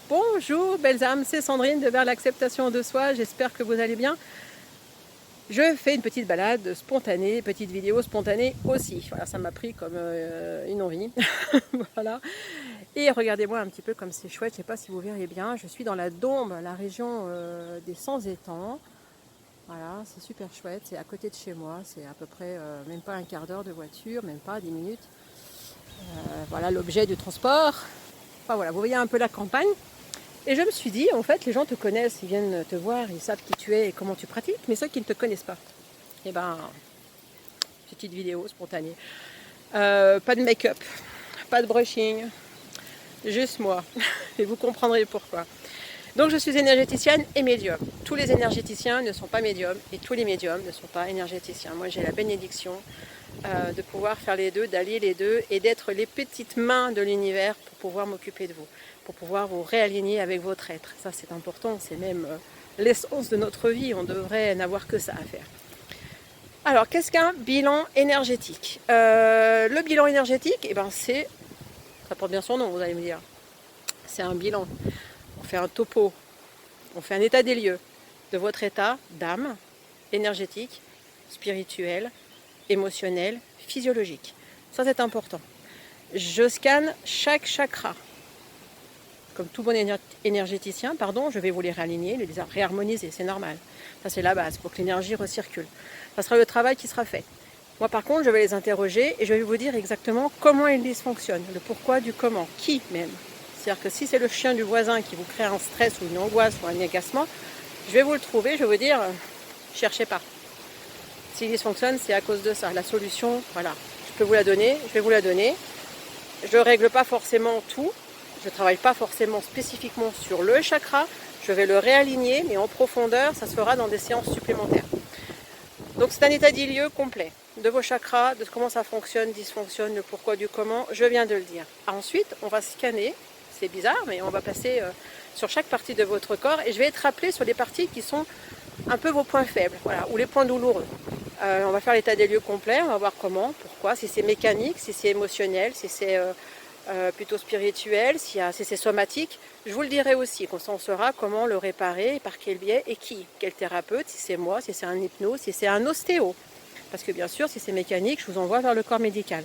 Bonjour belles âmes, c'est Sandrine de Vers l'acceptation de soi, j'espère que vous allez bien. Je fais une petite balade spontanée, petite vidéo spontanée aussi. Voilà, ça m'a pris comme une envie. Voilà. Et regardez-moi un petit peu comme c'est chouette, je ne sais pas si vous verrez bien. Je suis dans la Dombe, la région des 100 étangs. Voilà, c'est super chouette, c'est à côté de chez moi, c'est à peu près même pas un quart d'heure de voiture, même pas 10 minutes. Voilà l'objet du transport. Enfin voilà, vous voyez un peu la campagne. Et je me suis dit, en fait, les gens te connaissent, ils viennent te voir, ils savent qui tu es et comment tu pratiques, mais ceux qui ne te connaissent pas, eh ben, petite vidéo spontanée. Pas de make-up, pas de brushing, juste moi. Et vous comprendrez pourquoi. Donc je suis énergéticienne et médium. Tous les énergéticiens ne sont pas médiums et tous les médiums ne sont pas énergéticiens. Moi j'ai la bénédiction de pouvoir faire les deux, d'allier les deux et d'être les petites mains de l'univers pour pouvoir m'occuper de vous, pour pouvoir vous réaligner avec votre être. Ça c'est important, c'est même l'essence de notre vie, on devrait n'avoir que ça à faire. Alors qu'est-ce qu'un bilan énergétique? Le bilan énergétique, eh ben, ça porte bien son nom, vous allez me dire. C'est un bilan. On fait un topo, on fait un état des lieux de votre état d'âme, énergétique, spirituel, émotionnel, physiologique. Ça c'est important. Je scanne chaque chakra. Comme tout bon énergéticien, je vais vous les réaligner, les réharmoniser, c'est normal. Ça c'est la base pour que l'énergie recircule. Ça sera le travail qui sera fait. Moi par contre, je vais les interroger et je vais vous dire exactement comment ils dysfonctionnent, le pourquoi du comment, qui même. C'est-à-dire que si c'est le chien du voisin qui vous crée un stress ou une angoisse ou un agacement, je vais vous le trouver, je vais vous dire, cherchez pas. S'il dysfonctionne, c'est à cause de ça. La solution, voilà, je peux vous la donner, je vais vous la donner. Je ne règle pas forcément tout, je ne travaille pas forcément spécifiquement sur le chakra, je vais le réaligner, mais en profondeur, ça se fera dans des séances supplémentaires. Donc c'est un état des lieux complet de vos chakras, de comment ça fonctionne, dysfonctionne, le pourquoi du comment, je viens de le dire. Ensuite, on va scanner. C'est bizarre, mais on va passer sur chaque partie de votre corps et je vais être rappelée sur les parties qui sont un peu vos points faibles, voilà, ou les points douloureux. On va faire l'état des lieux complet, on va voir comment, pourquoi, si c'est mécanique, si c'est émotionnel, si c'est plutôt spirituel, si c'est somatique. Je vous le dirai aussi, comme ça on saura comment le réparer, par quel biais et qui, quel thérapeute, si c'est moi, si c'est un hypnose, si c'est un ostéo. Parce que bien sûr, si c'est mécanique, je vous envoie vers le corps médical.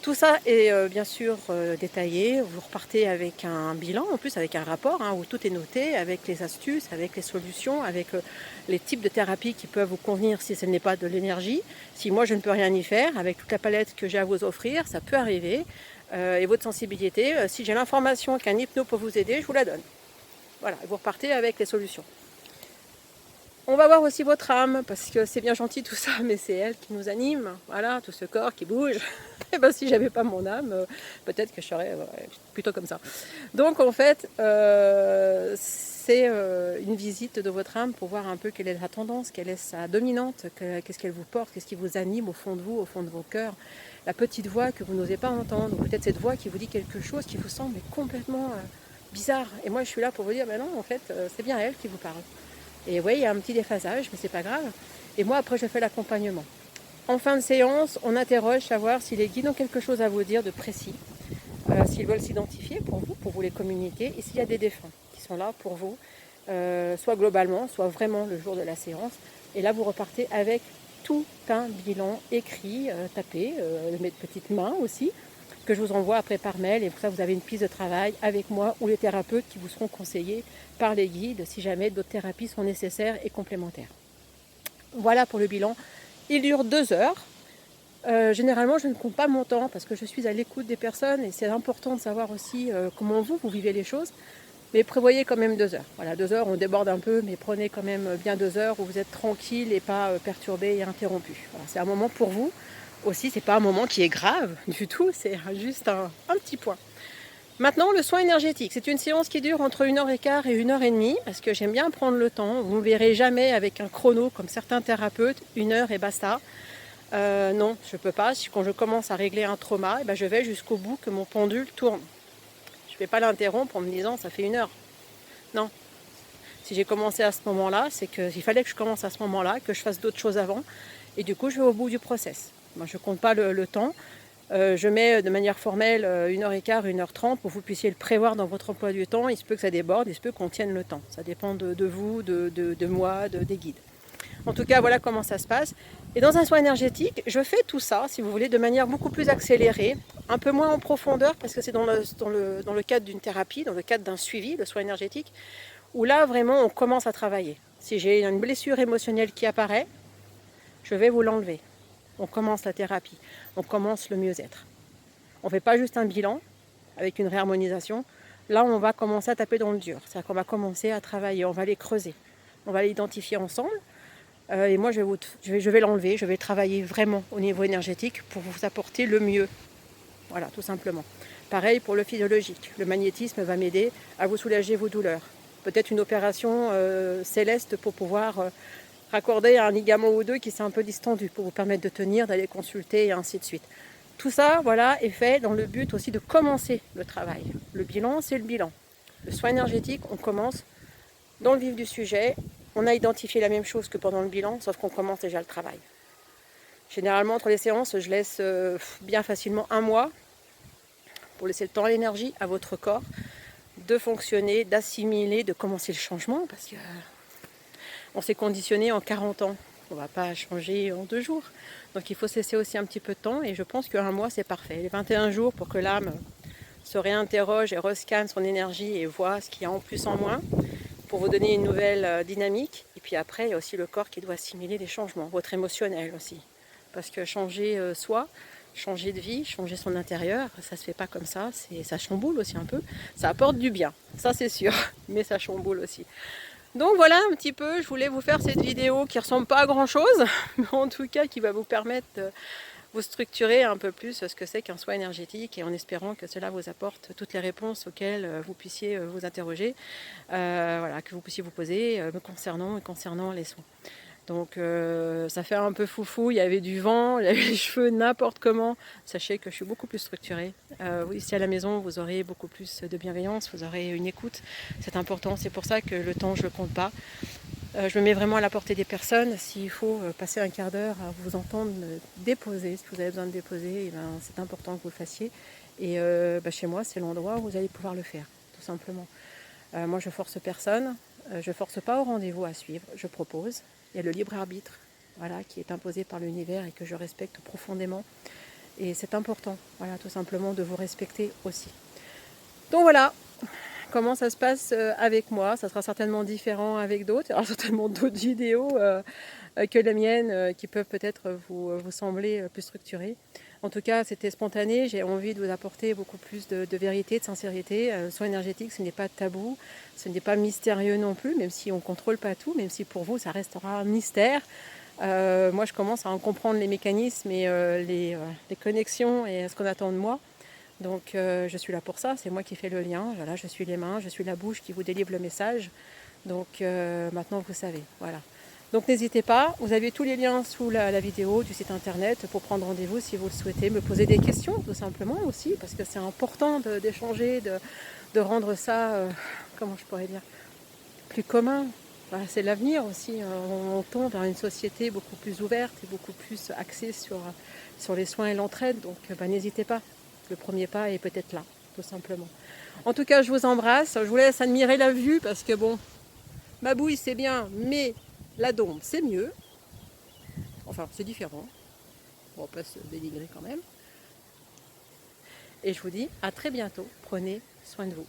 Tout ça est bien sûr détaillé, vous repartez avec un bilan, en plus avec un rapport où tout est noté, avec les astuces, avec les solutions, avec les types de thérapies qui peuvent vous convenir si ce n'est pas de l'énergie. Si moi je ne peux rien y faire, avec toute la palette que j'ai à vous offrir, ça peut arriver. Et votre sensibilité, si j'ai l'information qu'un hypno peut vous aider, je vous la donne. Voilà, vous repartez avec les solutions. On va voir aussi votre âme, parce que c'est bien gentil tout ça, mais c'est elle qui nous anime. Voilà, tout ce corps qui bouge. Et ben, si j'avais pas mon âme, peut-être que je serais plutôt comme ça. Donc en fait, c'est une visite de votre âme pour voir un peu quelle est la tendance, quelle est sa dominante, qu'est-ce qu'elle vous porte, qu'est-ce qui vous anime au fond de vous, au fond de vos cœurs. La petite voix que vous n'osez pas entendre, ou peut-être cette voix qui vous dit quelque chose qui vous semble complètement bizarre. Et moi je suis là pour vous dire, ben non, en fait, c'est bien elle qui vous parle. Et oui, il y a un petit déphasage, mais c'est pas grave. Et moi, après, je fais l'accompagnement. En fin de séance, on interroge, savoir si les guides ont quelque chose à vous dire de précis, s'ils veulent s'identifier pour vous les communiquer, et s'il y a des défunts qui sont là pour vous, soit globalement, soit vraiment le jour de la séance. Et là, vous repartez avec tout un bilan écrit, tapé, de mes petites mains aussi, que je vous envoie après par mail, et pour ça vous avez une piste de travail avec moi ou les thérapeutes qui vous seront conseillés par les guides si jamais d'autres thérapies sont nécessaires et complémentaires. Voilà pour le bilan. Il dure 2 heures. Généralement je ne compte pas mon temps parce que je suis à l'écoute des personnes et c'est important de savoir aussi comment vous vivez les choses. Mais prévoyez quand même 2 heures. Voilà, 2 heures, on déborde un peu, mais prenez quand même bien 2 heures où vous êtes tranquille et pas perturbé et interrompu. Voilà, c'est un moment pour vous. Aussi, c'est pas un moment qui est grave du tout, c'est juste un petit point. Maintenant, le soin énergétique. C'est une séance qui dure entre 1h15 et 1h30, parce que j'aime bien prendre le temps. Vous ne me verrez jamais avec un chrono comme certains thérapeutes, 1 heure et basta. Non, je ne peux pas. Quand je commence à régler un trauma, je vais jusqu'au bout que mon pendule tourne. Je ne vais pas l'interrompre en me disant ça fait 1 heure. Non. Si j'ai commencé à ce moment-là, c'est qu'il fallait que je commence à ce moment-là, que je fasse d'autres choses avant. Et du coup, je vais au bout du process. Moi, je ne compte pas le temps. Je mets de manière formelle 1h15, 1h30 pour que vous puissiez le prévoir dans votre emploi du temps. Il se peut que ça déborde, il se peut qu'on tienne le temps. Ça dépend de vous, de moi, des guides. En tout cas, voilà comment ça se passe. Et dans un soin énergétique, je fais tout ça, si vous voulez, de manière beaucoup plus accélérée, un peu moins en profondeur, parce que c'est dans le cadre d'une thérapie, dans le cadre d'un suivi, le soin énergétique, où là, vraiment, on commence à travailler. Si j'ai une blessure émotionnelle qui apparaît, je vais vous l'enlever. On commence la thérapie, on commence le mieux-être. On ne fait pas juste un bilan avec une réharmonisation. Là, on va commencer à taper dans le dur. C'est-à-dire qu'on va commencer à travailler, on va les creuser. On va les identifier ensemble. Et moi, je vais l'enlever, je vais travailler vraiment au niveau énergétique pour vous apporter le mieux. Voilà, tout simplement. Pareil pour le physiologique. Le magnétisme va m'aider à vous soulager vos douleurs. Peut-être une opération céleste pour pouvoir raccorder un ligament ou deux qui s'est un peu distendu pour vous permettre de tenir, d'aller consulter et ainsi de suite. Tout ça, voilà, est fait dans le but aussi de commencer le travail. Le bilan, c'est le bilan. Le soin énergétique, on commence dans le vif du sujet. On a identifié la même chose que pendant le bilan, sauf qu'on commence déjà le travail. Généralement, entre les séances, je laisse bien facilement 1 mois pour laisser le temps et l'énergie à votre corps de fonctionner, d'assimiler, de commencer le changement, parce que on s'est conditionné en 40 ans. On ne va pas changer en 2 jours. Donc il faut se laisser aussi un petit peu de temps, et je pense qu'un mois, c'est parfait. Les 21 jours pour que l'âme se réinterroge et rescanne son énergie et voit ce qu'il y a en plus en moins, pour vous donner une nouvelle dynamique. Et puis après, il y a aussi le corps qui doit assimiler les changements, votre émotionnel aussi. Parce que changer soi, changer de vie, changer son intérieur, ça se fait pas comme ça, ça chamboule aussi un peu. Ça apporte du bien, ça c'est sûr, mais ça chamboule aussi. Donc voilà un petit peu, je voulais vous faire cette vidéo qui ressemble pas à grand chose, mais en tout cas qui va vous permettre de vous structurer un peu plus ce que c'est qu'un soin énergétique, et en espérant que cela vous apporte toutes les réponses auxquelles vous puissiez vous interroger, voilà, que vous puissiez vous poser me concernant et concernant les soins. Donc ça fait un peu foufou, il y avait du vent, il y avait les cheveux n'importe comment. Sachez que je suis beaucoup plus structurée. Ici à la maison, vous aurez beaucoup plus de bienveillance, vous aurez une écoute. C'est important, c'est pour ça que le temps, je ne le compte pas. Je me mets vraiment à la portée des personnes. S'il faut passer un quart d'heure à vous entendre me déposer, si vous avez besoin de déposer, eh ben, c'est important que vous le fassiez. Et chez moi, c'est l'endroit où vous allez pouvoir le faire, tout simplement. Moi, je force personne. Je ne force pas au rendez-vous à suivre, je propose. Il y a le libre arbitre, voilà, qui est imposé par l'univers et que je respecte profondément. Et c'est important, voilà, tout simplement de vous respecter aussi. Donc voilà comment ça se passe avec moi. Ça sera certainement différent avec d'autres. Il y aura certainement d'autres vidéos que la mienne qui peuvent peut-être vous sembler plus structurées. En tout cas, c'était spontané. J'ai envie de vous apporter beaucoup plus de vérité, de sincérité. Le soin énergétique, ce n'est pas tabou, ce n'est pas mystérieux non plus, même si on ne contrôle pas tout, même si pour vous, ça restera un mystère. Moi, je commence à en comprendre les mécanismes et les connexions et ce qu'on attend de moi. Donc, je suis là pour ça. C'est moi qui fais le lien. Voilà, je suis les mains, je suis la bouche qui vous délivre le message. Donc, maintenant, vous savez. Voilà. Donc n'hésitez pas, vous avez tous les liens sous la vidéo du site internet pour prendre rendez-vous si vous le souhaitez, me poser des questions tout simplement aussi, parce que c'est important d'échanger, de rendre ça, comment je pourrais dire, plus commun. Voilà, c'est l'avenir aussi, on tend vers une société beaucoup plus ouverte et beaucoup plus axée sur les soins et l'entraide, donc n'hésitez pas, le premier pas est peut-être là, tout simplement. En tout cas, je vous embrasse, je vous laisse admirer la vue, parce que bon, ma bouille c'est bien, mais la Dombe, c'est mieux. Enfin, c'est différent. On va pas se dénigrer quand même. Et je vous dis à très bientôt. Prenez soin de vous.